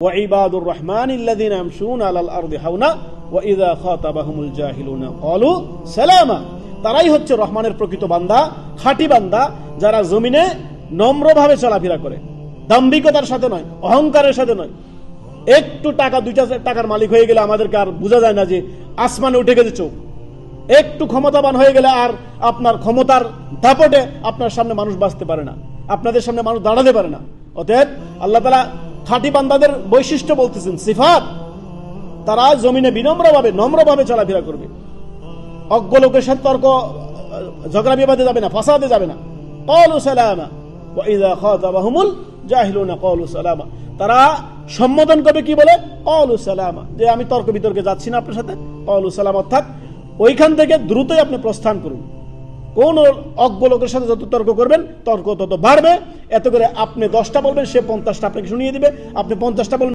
وعباد الرحمن الذين يمشون على الأرض هونا وإذا خاطبهم الجاهلون قالوا سلاما। তারাই হচ্ছে রহমানের প্রকৃত বান্দা, খাঁটি বান্দা, যারা জমিনে নম্রভাবে চলাফেরা করে, দাম্ভিকতার সাথে নয়, অহংকারের সাথে নয়। একটু টাকা, 2টা টাকার মালিক হয়ে গেলে আমাদেরকে আর বোঝা যায় না যে আসমানে উঠে গেছে চোখ। একটু ক্ষমতাবান হয়ে গেলে আর আপনার ক্ষমতার দাপটে আপনার সামনে মানুষ বাঁচতে পারে না, আপনাদের সামনে মানুষ দাঁড়াতে পারে না। অতএব আল্লাহ তাআলা খাঁটি বান্দাদের বৈশিষ্ট্য বলতেছেন, সিফাত, তারা জমিনে বিনম্রভাবে, নম্রভাবে চলাফেরা করবে, অজ্ঞ লোকের সাথে তর্ক ঝগড়া বিবাদে যাবে না, ফাসাদে যাবে না। ক্বালু সালামা ওয়া ইযা খাতাবাহুমুল জাহিলুনা ক্বালু সালামা। তারা সম্বোধন করবে কি বলে? ক্বালু সালামা, যে আমি তর্ক বিতর্কে যাচ্ছি না আপনার সাথে। ক্বালু সালামা, অর্থাৎ ওইখান থেকে দ্রুতই আপনি প্রস্থান করুন। কোন অজ্ঞ লোকের সাথে যত তর্ক করবেন, তর্ক তত বাড়বে। এত করে আপনি 10টা বলবেন, সে 50টা আপনাকে শুনিয়ে দিবে, আপনি 50টা বলবেন।